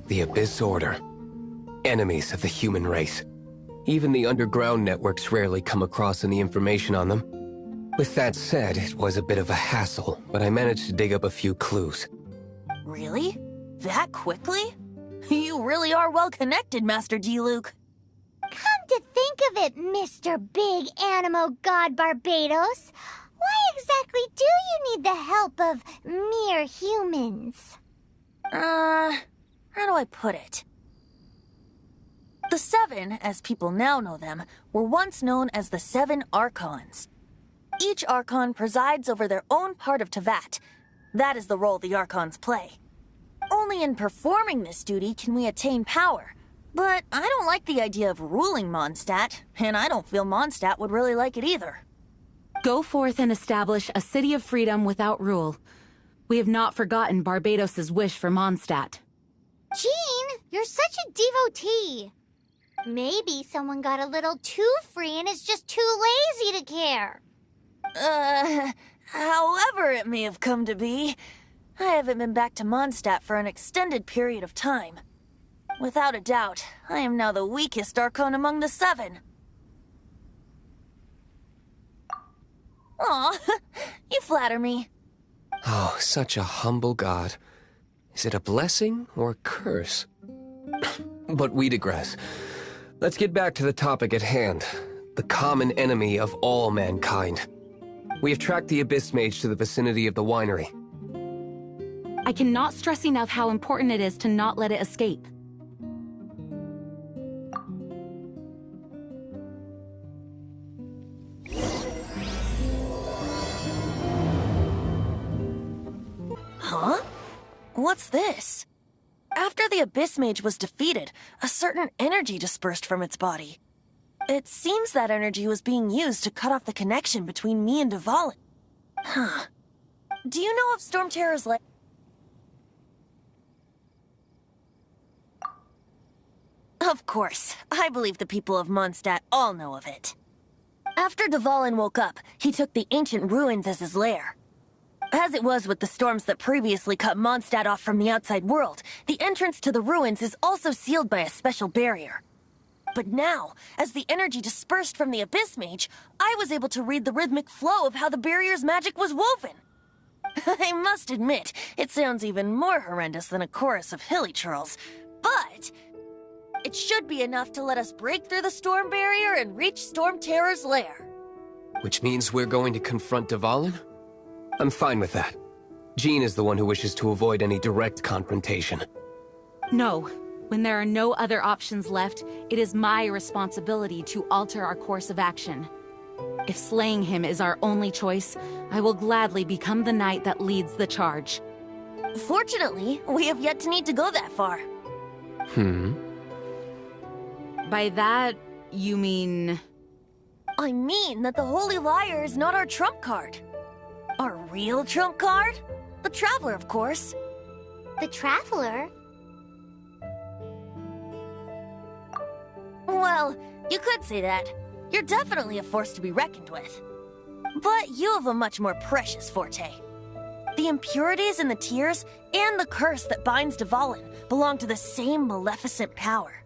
The Abyss Order. Enemies of the human race. Even the underground networks rarely come across any information on them. With that said, it was a bit of a hassle, but I managed to dig up a few clues. Really? That quickly? You really are well connected, Master D-Luke. Come to think of it, Mr. Big Animo God Barbados, why exactly do you need the help of mere humans? How do I put it? The Seven, as people now know them, were once known as the Seven Archons. Each Archon presides over their own part of Teyvat. That is the role the Archons play. Only in performing this duty can we attain power. But I don't like the idea of ruling Mondstadt, and I don't feel Mondstadt would really like it either. Go forth and establish a city of freedom without rule. We have not forgotten Barbados' wish for Mondstadt. Jean, you're such a devotee. Maybe someone got a little too free and is just too lazy to care. However it may have come to be, I haven't been back to Mondstadt for an extended period of time. Without a doubt, I am now the weakest Archon among the Seven. Aw, you flatter me. Oh, such a humble god. Is it a blessing or a curse? But we digress. Let's get back to the topic at hand. The common enemy of all mankind. We have tracked the Abyss Mage to the vicinity of the winery. I cannot stress enough how important it is to not let it escape. Huh? What's this? After the Abyss Mage was defeated, a certain energy dispersed from its body. It seems that energy was being used to cut off the connection between me and Dvalin. Huh. Do you know of Stormterror's Lair? Of course. I believe the people of Mondstadt all know of it. After Dvalin woke up, he took the ancient ruins as his lair. As it was with the storms that previously cut Mondstadt off from the outside world, the entrance to the ruins is also sealed by a special barrier. But now, as the energy dispersed from the Abyss Mage, I was able to read the rhythmic flow of how the barrier's magic was woven. I must admit, it sounds even more horrendous than a chorus of hilly churls, but it should be enough to let us break through the storm barrier and reach Stormterror's lair. Which means we're going to confront Dvalin? I'm fine with that. Jean is the one who wishes to avoid any direct confrontation. No. When there are no other options left, it is my responsibility to alter our course of action. If slaying him is our only choice, I will gladly become the knight that leads the charge. Fortunately, we have yet to need to go that far. By that, you mean... I mean that the Holy Lyre is not our trump card. Our real trump card? The Traveler, of course. The Traveler? Well, you could say that. You're definitely a force to be reckoned with. But you have a much more precious forte. The impurities in the tears and the curse that binds Dvalin belong to the same maleficent power.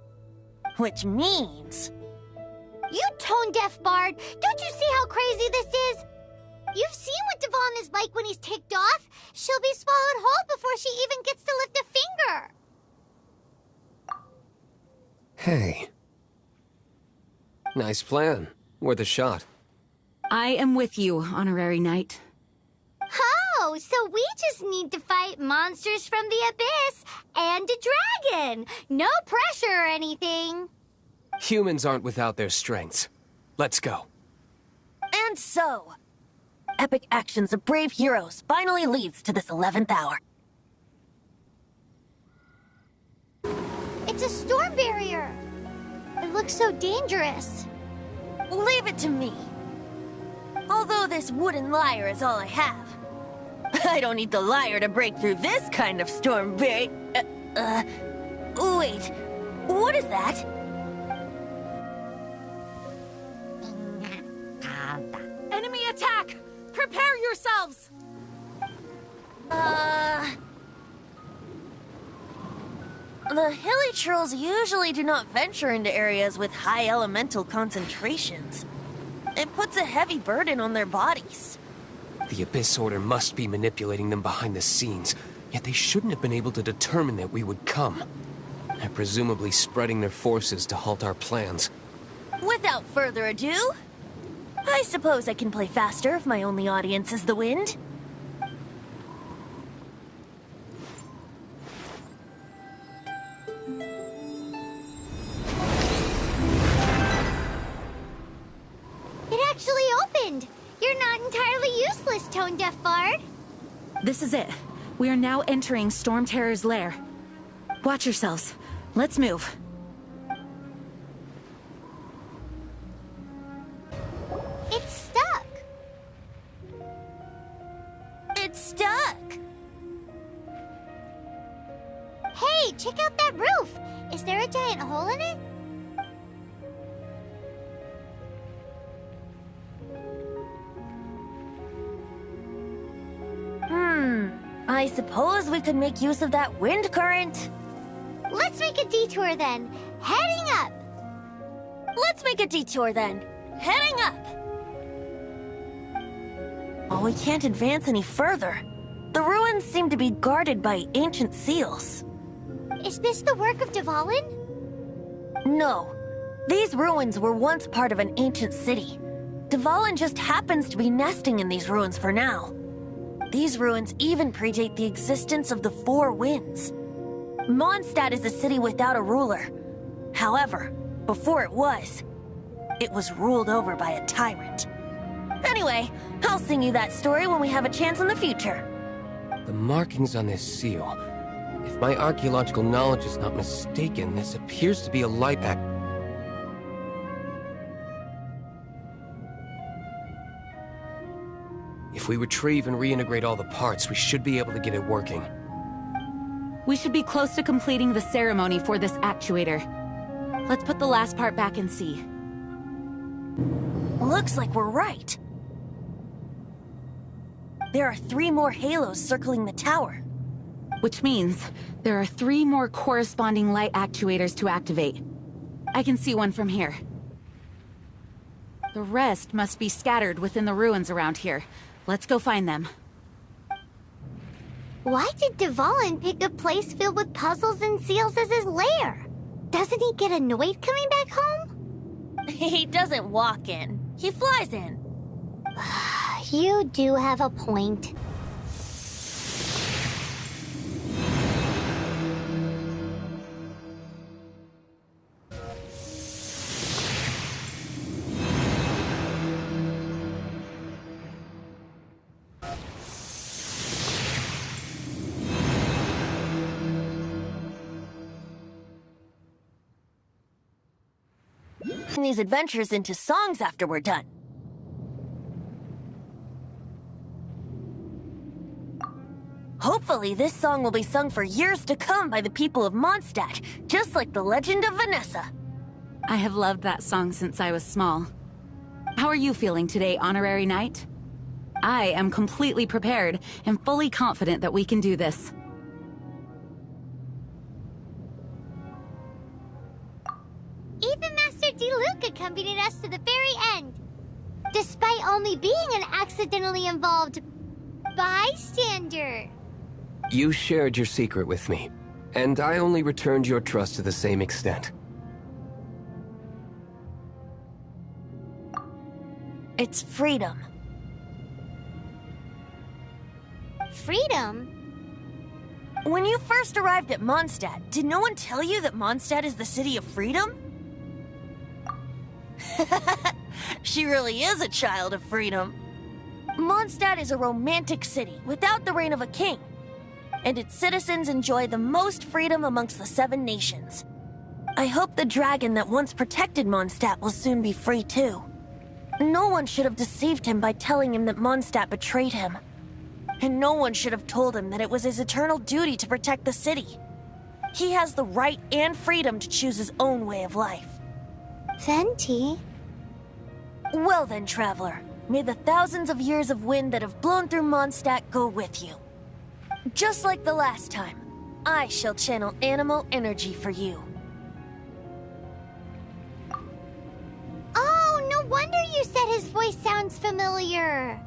Which means... You tone-deaf bard! Don't you see how crazy this is? You've seen what Dvalin is like when he's ticked off. She'll be swallowed whole before she even gets to lift a finger. Hey. Nice plan. Worth a shot. I am with you, Honorary Knight. Oh, so we just need to fight monsters from the Abyss and a dragon. No pressure or anything. Humans aren't without their strengths. Let's go. And so, epic actions of brave heroes finally leads to this 11th hour. It's a storm barrier. It looks so dangerous. Leave it to me. Although this wooden lyre is all I have, I don't need the lyre to break through this kind of storm barrier. Wait, what is that? Enemy attack! Prepare yourselves! The hilly usually do not venture into areas with high elemental concentrations. It puts a heavy burden on their bodies. The Abyss Order must be manipulating them behind the scenes, yet they shouldn't have been able to determine that we would come. They're presumably spreading their forces to halt our plans. Without further ado, I suppose I can play faster if my only audience is the wind. It actually opened! You're not entirely useless, Tone Deaf Bard. This is it. We are now entering Stormterror's lair. Watch yourselves. Let's move. It's stuck. It's stuck! Hey, check out that roof! Is there a giant hole in it? I suppose we could make use of that wind current. Let's make a detour then. Heading up! Let's make a detour then. Heading up! Oh, we can't advance any further. The ruins seem to be guarded by ancient seals. Is this the work of Dvalin? No. These ruins were once part of an ancient city. Dvalin just happens to be nesting in these ruins for now. These ruins even predate the existence of the Four Winds. Mondstadt is a city without a ruler. However, before it was ruled over by a tyrant. Anyway, I'll sing you that story when we have a chance in the future. The markings on this seal. If my archaeological knowledge is not mistaken, this appears to be a light act. If we retrieve and reintegrate all the parts, we should be able to get it working. We should be close to completing the ceremony for this actuator. Let's put the last part back and see. Looks like we're right. There are 3 more halos circling the tower. Which means there are 3 more corresponding light actuators to activate. I can see one from here. The rest must be scattered within the ruins around here. Let's go find them. Why did Dvalin pick a place filled with puzzles and seals as his lair? Doesn't he get annoyed coming back home? He doesn't walk in. He flies in. You do have a point. These adventures into songs after we're done. Hopefully, this song will be sung for years to come by the people of Mondstadt, just like the legend of Vanessa. I have loved that song since I was small. How are you feeling today, Honorary Knight? I am completely prepared and fully confident that we can do this. Even Master D-Luke accompanied us to the very end, despite only being an accidentally involved bystander. You shared your secret with me, and I only returned your trust to the same extent. It's freedom. Freedom? When you first arrived at Mondstadt, did no one tell you that Mondstadt is the city of freedom? She really is a child of freedom. Mondstadt is a romantic city without the reign of a king, and its citizens enjoy the most freedom amongst the 7 nations. I hope the dragon that once protected Mondstadt will soon be free too. No one should have deceived him by telling him that Mondstadt betrayed him. And no one should have told him that it was his eternal duty to protect the city. He has the right and freedom to choose his own way of life. Venti? Well then, traveler, may the thousands of years of wind that have blown through Mondstadt go with you. Just like the last time, I shall channel animal energy for you. Oh, no wonder you said his voice sounds familiar.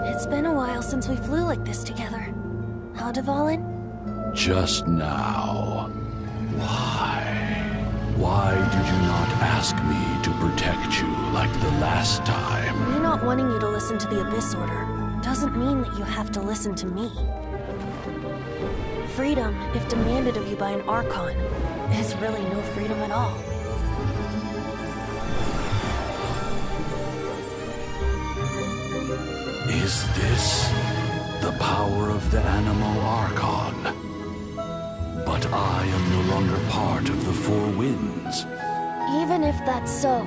It's been a while since we flew like this together. Huh, Dvalin? Just now. Why? Why did you not ask me to protect you like the last time? Me not wanting you to listen to the Abyss Order doesn't mean that you have to listen to me. Freedom, if demanded of you by an Archon, is really no freedom at all. Is this the power of the animal Archon? But I am no longer part of the Four Winds. Even if that's so,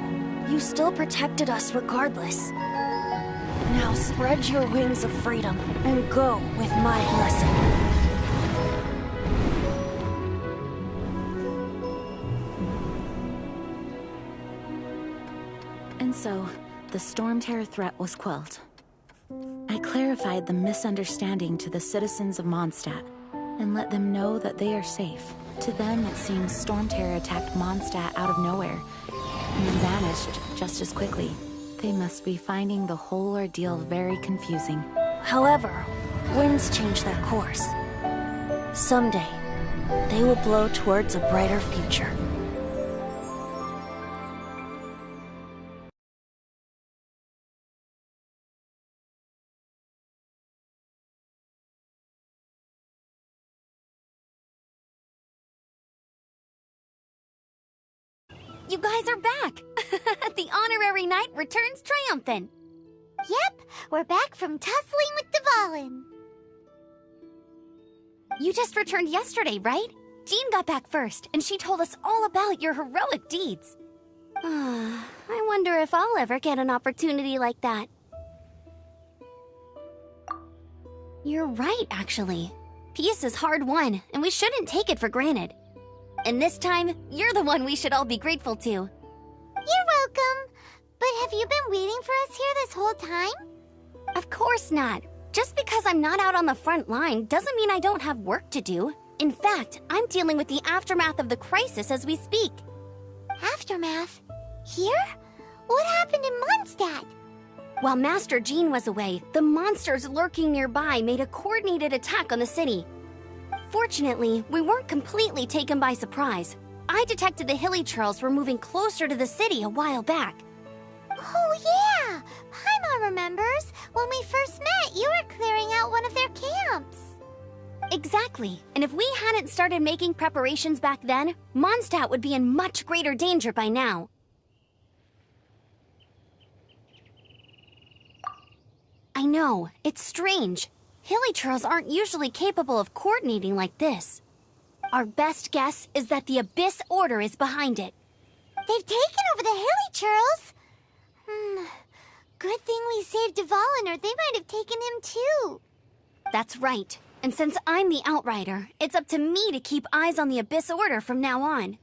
you still protected us regardless. Now spread your wings of freedom and go with my blessing. And so, the Stormterror threat was quelled. I clarified the misunderstanding to the citizens of Mondstadt, and let them know that they are safe. To them, it seems Stormterror attacked Mondstadt out of nowhere, and then vanished just as quickly. They must be finding the whole ordeal very confusing. However, winds change their course. Someday, they will blow towards a brighter future. You guys are back! The honorary knight returns triumphant! Yep, we're back from tussling with Dvalin. You just returned yesterday, right? Jean got back first, and she told us all about your heroic deeds. I wonder if I'll ever get an opportunity like that. You're right, actually. Peace is hard won, and we shouldn't take it for granted. And this time, you're the one we should all be grateful to. You're welcome. But have you been waiting for us here this whole time? Of course not. Just because I'm not out on the front line doesn't mean I don't have work to do. In fact, I'm dealing with the aftermath of the crisis as we speak. Aftermath? Here? What happened in Mondstadt? While Master Jean was away, the monsters lurking nearby made a coordinated attack on the city. Fortunately, we weren't completely taken by surprise. I detected the hilly churls were moving closer to the city a while back. Oh yeah! Paimon remembers. When we first met, you were clearing out one of their camps. Exactly. And if we hadn't started making preparations back then, Mondstadt would be in much greater danger by now. I know, it's strange. Hilly churls aren't usually capable of coordinating like this. Our best guess is that the Abyss Order is behind it. They've taken over the hilly churls? Good thing we saved Dvalin, or they might have taken him too. That's right. And since I'm the Outrider, it's up to me to keep eyes on the Abyss Order from now on.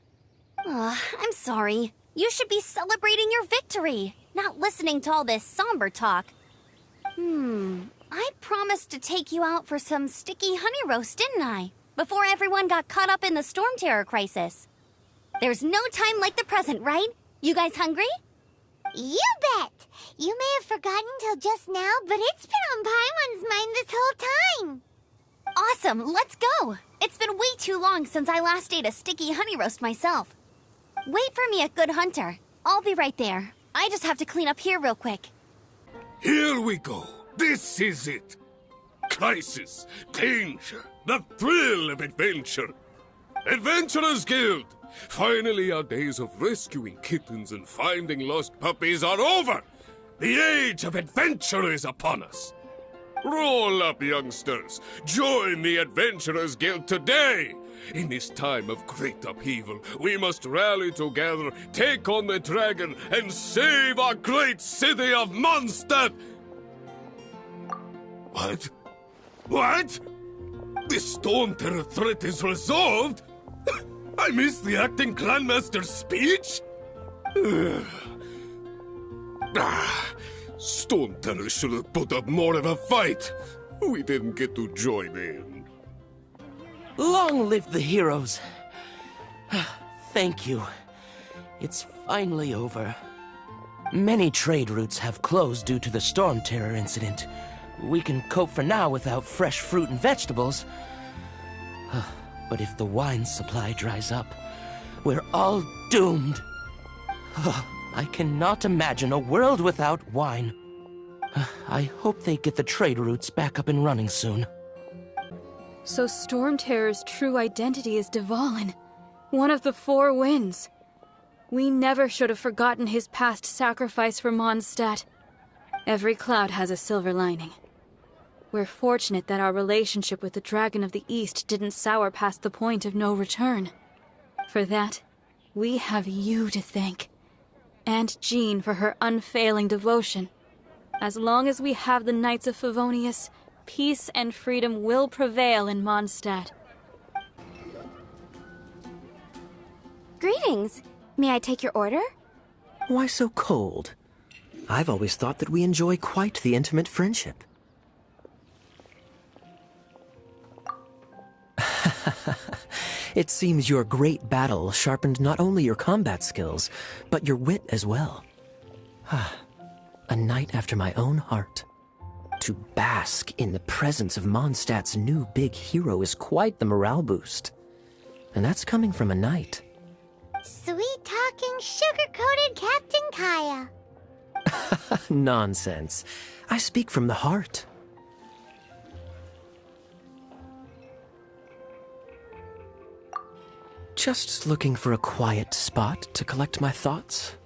I'm sorry. You should be celebrating your victory, not listening to all this somber talk. I promised to take you out for some sticky honey roast, didn't I? Before everyone got caught up in the Stormterror crisis. There's no time like the present, right? You guys hungry? You bet! You may have forgotten till just now, but it's been on Paimon's mind this whole time! Awesome, let's go! It's been way too long since I last ate a sticky honey roast myself. Wait for me at Good Hunter. I'll be right there. I just have to clean up here real quick. Here we go. This is it. Crisis, danger, the thrill of adventure. Adventurers Guild! Finally, our days of rescuing kittens and finding lost puppies are over! The age of adventure is upon us! Roll up, youngsters! Join the Adventurers Guild today! In this time of great upheaval, we must rally together, take on the dragon, and save our great city of Mondstadt! What? What? The Stormterror threat is resolved? I missed the acting clanmaster's speech? Stormterror should have put up more of a fight. We didn't get to join in. Long live the heroes. Thank you. It's finally over. Many trade routes have closed due to the Stormterror incident. We can cope for now without fresh fruit and vegetables. But if the wine supply dries up, we're all doomed. I cannot imagine a world without wine. I hope they get the trade routes back up and running soon. So Stormterror's true identity is Dvalin, one of the Four Winds. We never should have forgotten his past sacrifice for Mondstadt. Every cloud has a silver lining. We're fortunate that our relationship with the Dragon of the East didn't sour past the point of no return. For that, we have you to thank. And Jean for her unfailing devotion. As long as we have the Knights of Favonius, peace and freedom will prevail in Mondstadt. Greetings. May I take your order? Why so cold? I've always thought that we enjoy quite the intimate friendship. It seems your great battle sharpened not only your combat skills, but your wit as well. A knight after my own heart. To bask in the presence of Mondstadt's new big hero is quite the morale boost. And that's coming from a knight. Sweet-talking, sugar-coated Captain Kaya. Nonsense. I speak from the heart. Just looking for a quiet spot to collect my thoughts.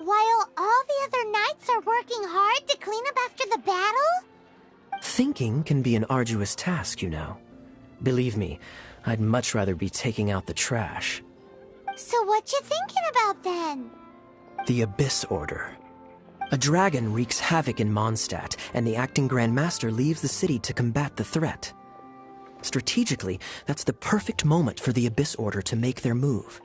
While all the other knights are working hard to clean up after the battle? Thinking can be an arduous task, you know. Believe me, I'd much rather be taking out the trash. So what you thinking about then? The Abyss Order. A dragon wreaks havoc in Mondstadt, and the acting Grand Master leaves the city to combat the threat. Strategically, that's the perfect moment for the Abyss Order to make their move.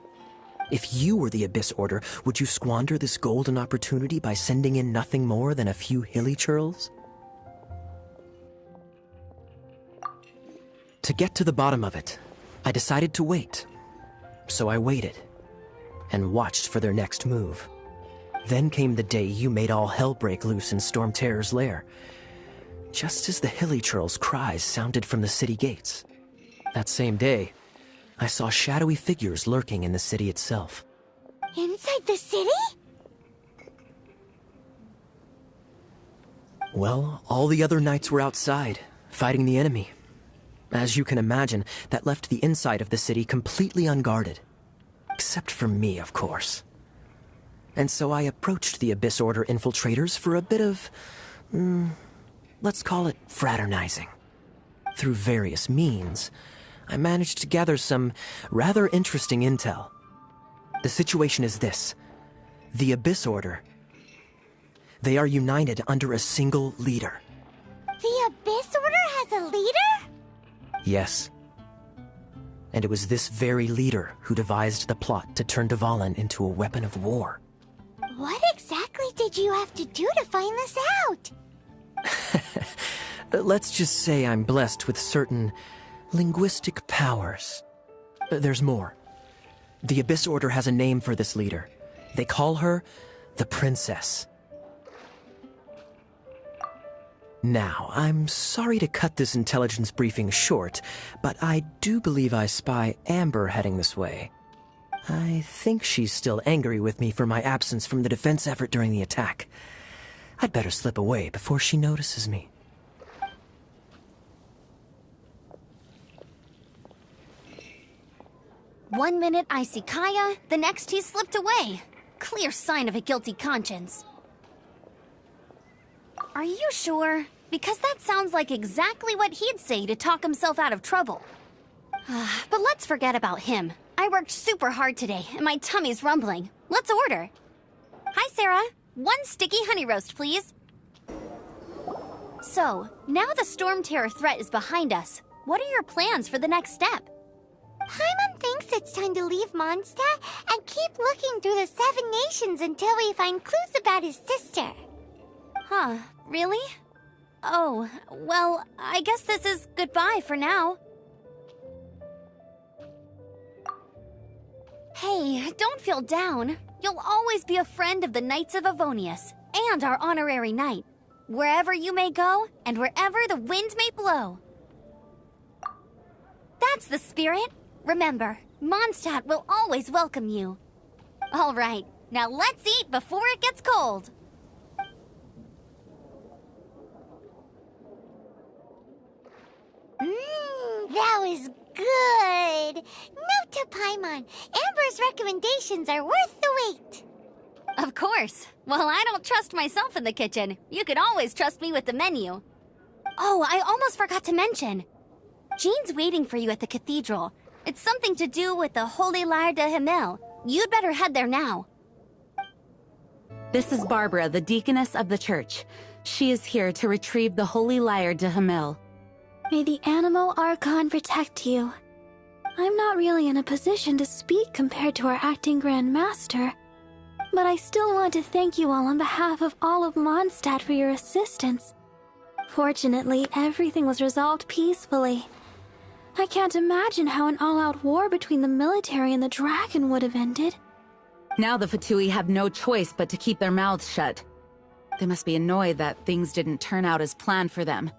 If you were the Abyss Order, would you squander this golden opportunity by sending in nothing more than a few hilly churls? To get to the bottom of it, I decided to wait. So I waited, and watched for their next move. Then came the day you made all hell break loose in Stormterror's lair, just as the hilly churl's cries sounded from the city gates. That same day, I saw shadowy figures lurking in the city itself. Inside the city? Well, all the other knights were outside, fighting the enemy. As you can imagine, that left the inside of the city completely unguarded. Except for me, of course. And so I approached the Abyss Order infiltrators for a bit of, let's call it fraternizing. Through various means, I managed to gather some rather interesting intel. The situation is this. The Abyss Order, they are united under a single leader. The Abyss Order has a leader? Yes. And it was this very leader who devised the plot to turn Dvalin into a weapon of war. What exactly did you have to do to find this out? Let's just say I'm blessed with certain linguistic powers. There's more. The Abyss Order has a name for this leader. They call her the Princess. Now, I'm sorry to cut this intelligence briefing short, but I do believe I spy Amber heading this way. I think she's still angry with me for my absence from the defense effort during the attack. I'd better slip away before she notices me. One minute I see Kaya, the next he's slipped away. Clear sign of a guilty conscience. Are you sure? Because that sounds like exactly what he'd say to talk himself out of trouble. But let's forget about him. I worked super hard today, and my tummy's rumbling. Let's order. Hi, Sarah. 1 sticky honey roast, please. So, now the Stormterror threat is behind us. What are your plans for the next step? Paimon thinks it's time to leave Mondstadt and keep looking through the 7 nations until we find clues about his sister. Huh, really? Oh, well, I guess this is goodbye for now. Hey, don't feel down. You'll always be a friend of the Knights of Avonius, and our honorary knight. Wherever you may go, and wherever the wind may blow. That's the spirit. Remember, Mondstadt will always welcome you. All right, now let's eat before it gets cold. That was good. Note to Paimon, Amber's recommendations are worth the wait. Of course. Well, I don't trust myself in the kitchen. You can always trust me with the menu. Oh, I almost forgot to mention. Jean's waiting for you at the cathedral. It's something to do with the Holy Lyre der Himmel. You'd better head there now. This is Barbara, the deaconess of the church. She is here to retrieve the Holy Lyre der Himmel. May the Animo Archon protect you. I'm not really in a position to speak compared to our acting Grand Master, but I still want to thank you all on behalf of all of Mondstadt for your assistance. Fortunately, everything was resolved peacefully. I can't imagine how an all-out war between the military and the dragon would have ended. Now the Fatui have no choice but to keep their mouths shut. They must be annoyed that things didn't turn out as planned for them.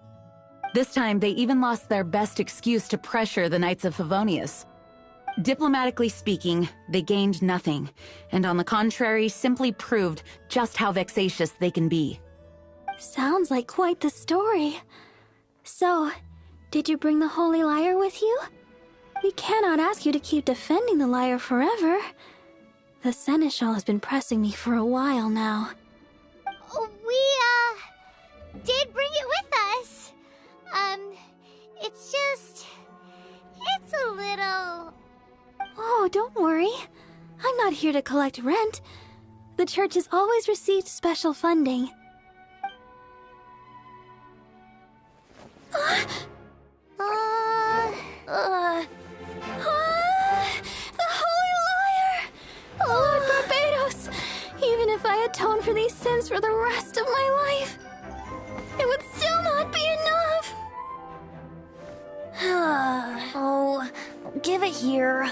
This time, they even lost their best excuse to pressure the Knights of Favonius. Diplomatically speaking, they gained nothing, and on the contrary, simply proved just how vexatious they can be. Sounds like quite the story. So, did you bring the Holy Lyre with you? We cannot ask you to keep defending the Lyre forever. The Seneschal has been pressing me for a while now. We, did bring it with us. It's a little... Oh, don't worry. I'm not here to collect rent. The church has always received special funding. The Holy Lyre! Lord Barbados! Even if I atone for these sins for the rest of my life, it would still not be enough! Oh, give it here.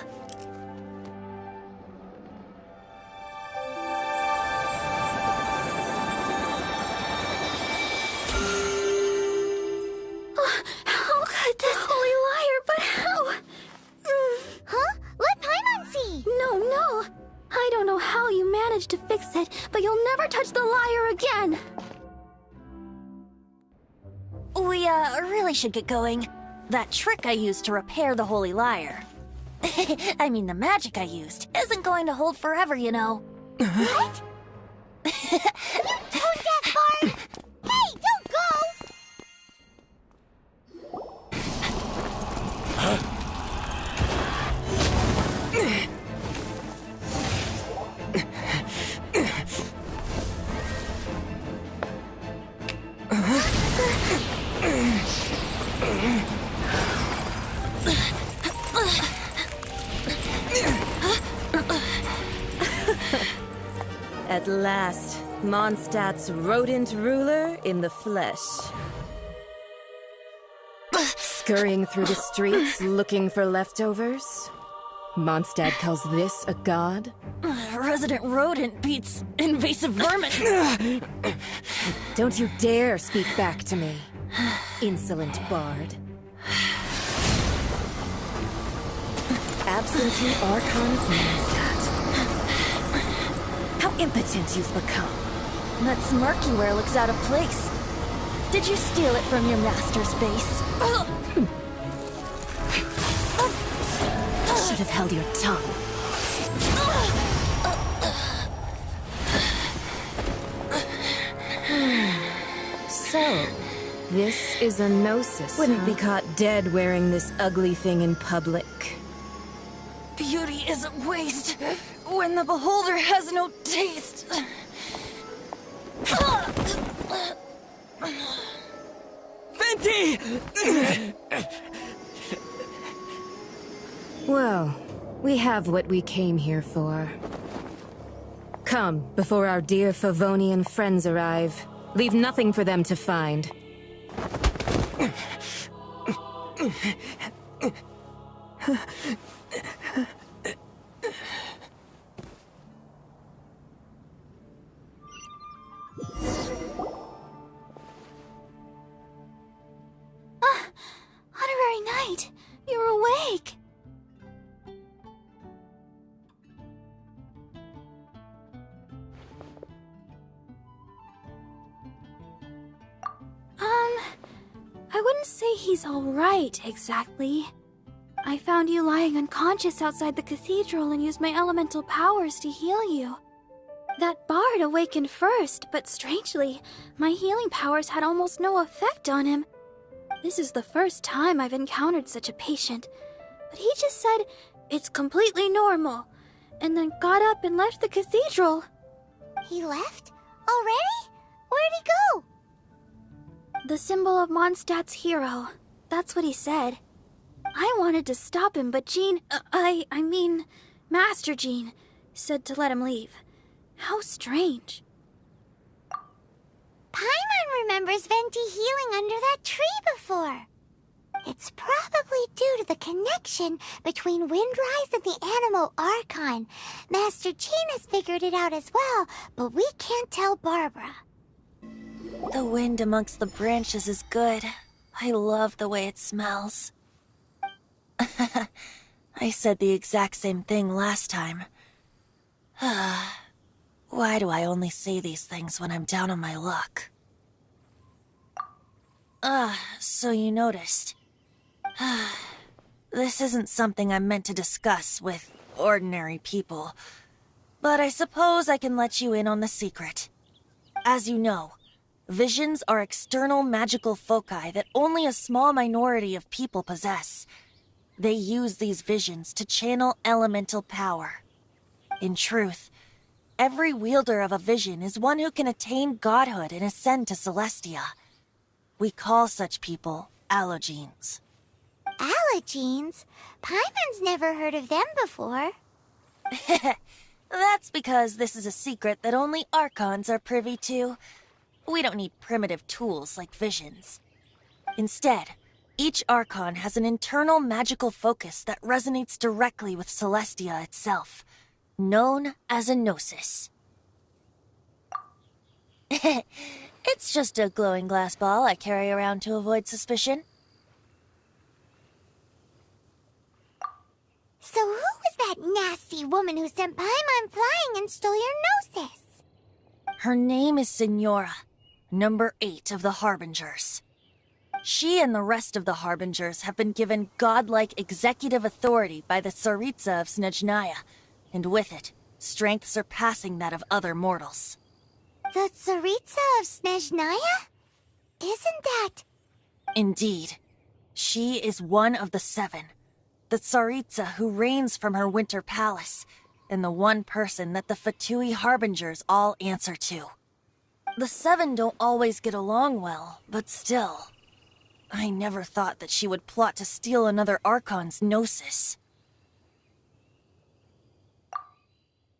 How could this Holy Lyre, but how? Huh? Let Paimon see! No. I don't know how you managed to fix it, but you'll never touch the lyre again! We, really should get going. That trick I used to repair the Holy Lyre. I mean, the magic I used isn't going to hold forever, you know. What? You tone-deaf bard! Hey, don't go! At last, Mondstadt's rodent ruler in the flesh. Scurrying through the streets looking for leftovers? Mondstadt calls this a god? Resident rodent beats invasive vermin. Don't you dare speak back to me, insolent bard. Absentee Archon of Mondstadt. How impotent you've become. That smirk you wear looks out of place. Did you steal it from your master's face? Should have held your tongue. So, this is a gnosis. Wouldn't be caught dead wearing this ugly thing in public. Beauty is a waste when the beholder has no taste. Venti! Well, we have what we came here for. Come, before our dear Favonian friends arrive. Leave nothing for them to find. Honorary Knight, you're awake. I wouldn't say he's all right, exactly. I found you lying unconscious outside the cathedral and used my elemental powers to heal you. That bard awakened first, but strangely, my healing powers had almost no effect on him. This is the first time I've encountered such a patient, but he just said, "It's completely normal," and then got up and left the cathedral. He left? Already? Where'd he go? The symbol of Mondstadt's hero. That's what he said. I wanted to stop him, but Master Jean, said to let him leave. How strange. Paimon remembers Venti healing under that tree before. It's probably due to the connection between Windrise and the Animo Archon. Master Jean has figured it out as well, but we can't tell Barbara. The wind amongst the branches is good. I love the way it smells. I said the exact same thing last time. Why do I only say these things when I'm down on my luck? So you noticed. This isn't something I'm meant to discuss with ordinary people, but I suppose I can let you in on the secret. As you know, visions are external magical foci that only a small minority of people possess. They use these visions to channel elemental power. In truth, every wielder of a vision is one who can attain godhood and ascend to Celestia. We call such people allogenes. Allogenes? Paimon's never heard of them before. That's because this is a secret that only Archons are privy to. We don't need primitive tools like visions. Instead, each Archon has an internal magical focus that resonates directly with Celestia itself, known as a gnosis. It's just a glowing glass ball I carry around to avoid suspicion. So who was that nasty woman who sent Paimon flying and stole your gnosis? Her name is Signora, number 8 of the Harbingers. She and the rest of the Harbingers have been given godlike executive authority by the Tsaritsa of Snezhnaya, and with it, strength surpassing that of other mortals. The Tsaritsa of Snezhnaya? Isn't that... Indeed. She is one of the 7, the Tsaritsa who reigns from her winter palace, and the one person that the Fatui Harbingers all answer to. The 7 don't always get along well, but still... I never thought that she would plot to steal another Archon's gnosis.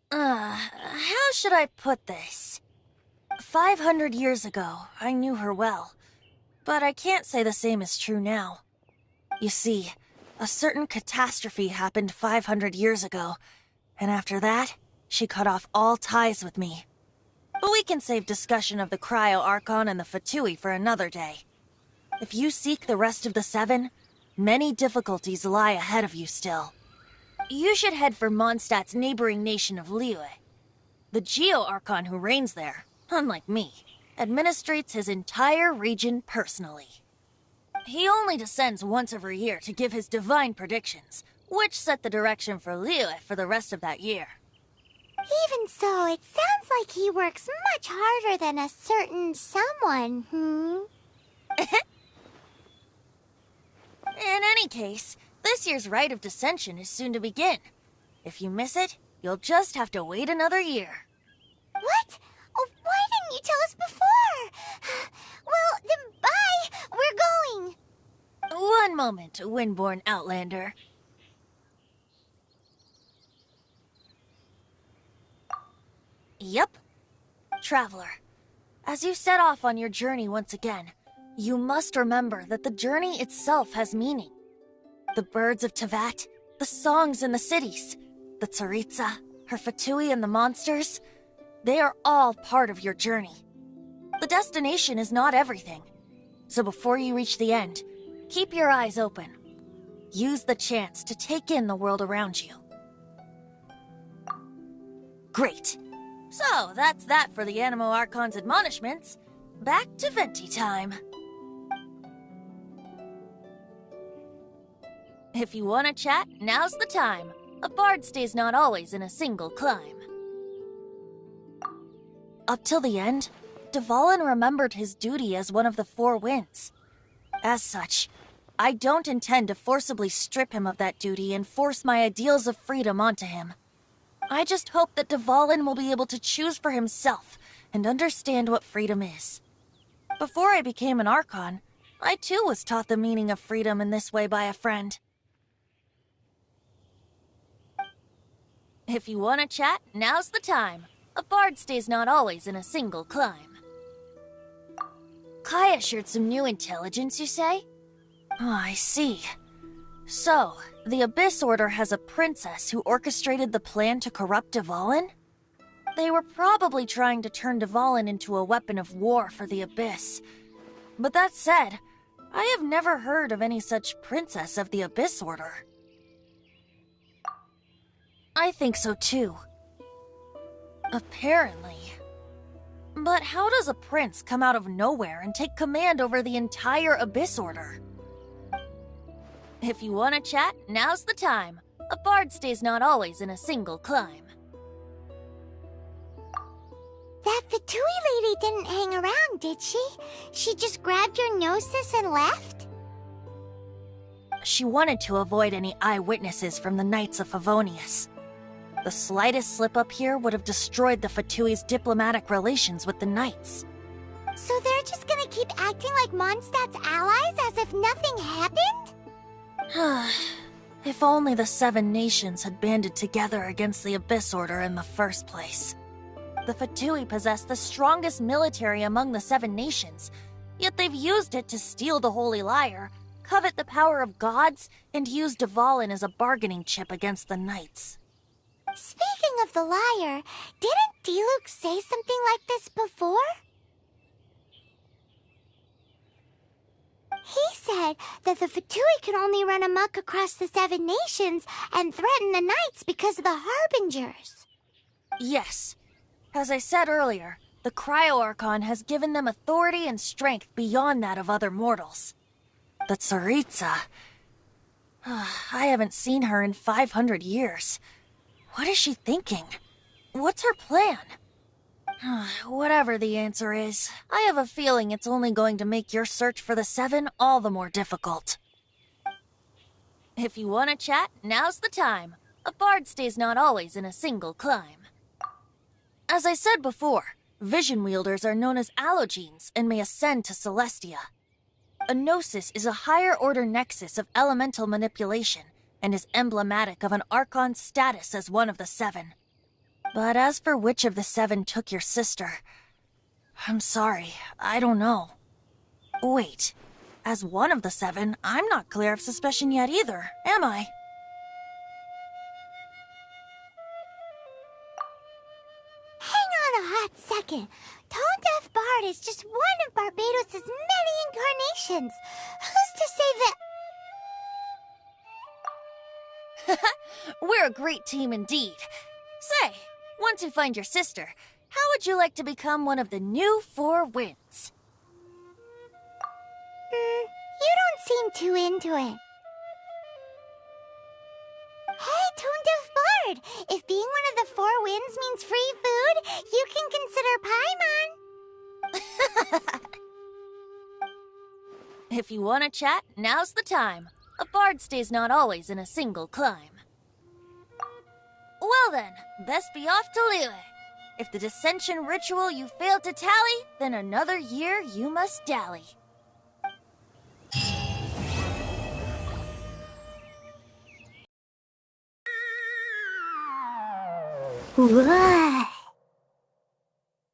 How should I put this? 500 years ago, I knew her well, but I can't say the same is true now. You see, A certain catastrophe happened 500 years ago, and after that, she cut off all ties with me. But we can save discussion of the Archon and the Fatui for another day. If you seek the rest of the Seven, many difficulties lie ahead of you still. You should head for Mondstadt's neighboring nation of Liyue. The Archon who reigns there, unlike me, administrates his entire region personally. He only descends once every year to give his divine predictions, which set the direction for Liyue for the rest of that year. Even so, it sounds like he works much harder than a certain someone, In any case, this year's Rite of Descension is soon to begin. If you miss it, you'll just have to wait another year. What? Oh, why didn't you tell us before? Well, then bye! We're going! One moment, Windborn Outlander. Yep. Traveler, as you set off on your journey once again, you must remember that the journey itself has meaning. The birds of Tevat, the songs in the cities, the Tsaritsa, her Fatui and the monsters, they are all part of your journey. The destination is not everything. So before you reach the end, keep your eyes open. Use the chance to take in the world around you. Great. So, that's that for the Animo Archon's admonishments. Back to Venti time. If you want to chat, now's the time. A bard stays not always in a single climb. Up till the end, Dvalin remembered his duty as one of the Four Winds. As such, I don't intend to forcibly strip him of that duty and force my ideals of freedom onto him. I just hope that Dvalin will be able to choose for himself and understand what freedom is. Before I became an Archon, I too was taught the meaning of freedom in this way by a friend. If you want to chat, now's the time. A bard stays not always in a single climb. Kaya shared some new intelligence, you say? Oh, I see. So, the Abyss Order has a princess who orchestrated the plan to corrupt Dvalin? They were probably trying to turn Dvalin into a weapon of war for the Abyss. But that said, I have never heard of any such princess of the Abyss Order. I think so too. Apparently. But how does a prince come out of nowhere and take command over the entire Abyss Order? If you want to chat, now's the time. A bard stays not always in a single climb. That Fatui lady didn't hang around, did she? She just grabbed your gnosis and left? She wanted to avoid any eyewitnesses from the Knights of Favonius. The slightest slip-up here would have destroyed the Fatui's diplomatic relations with the Knights. So they're just gonna keep acting like Mondstadt's allies as if nothing happened? If only the Seven Nations had banded together against the Abyss Order in the first place. The Fatui possess the strongest military among the Seven Nations, yet they've used it to steal the Holy Lyre, covet the power of gods, and use Dvalin as a bargaining chip against the Knights. Speaking of the Lyre, didn't Diluc say something like this before? He said that the Fatui could only run amok across the Seven Nations and threaten the Knights because of the Harbingers. Yes. As I said earlier, the Archon has given them authority and strength beyond that of other mortals. The Tsaritsa... I haven't seen her in 500 years. What is she thinking? What's her plan? Whatever the answer is, I have a feeling it's only going to make your search for the Seven all the more difficult. If you want to chat, now's the time. A bard stays not always in a single climb. As I said before, vision wielders are known as allogenes and may ascend to Celestia. A gnosis is a higher-order nexus of elemental manipulation and is emblematic of an Archon's status as one of the Seven. But as for which of the Seven took your sister, I'm sorry, I don't know. Wait, As one of the 7, I'm not clear of suspicion yet either, am I? Hang on a hot second. Tone Deaf Bard is just one of Barbados' many incarnations. Who's to say that... We're a great team indeed. Say, once you find your sister, how would you like to become one of the new 4 winds? You don't seem too into it. Hey, Tone Deaf Bard! If being one of the 4 winds means free food, you can consider Paimon. If you want to chat, now's the time. A bard stays not always in a single climb. Well then, best be off to Lair. If the dissension ritual you fail to tally, then another year you must dally. What?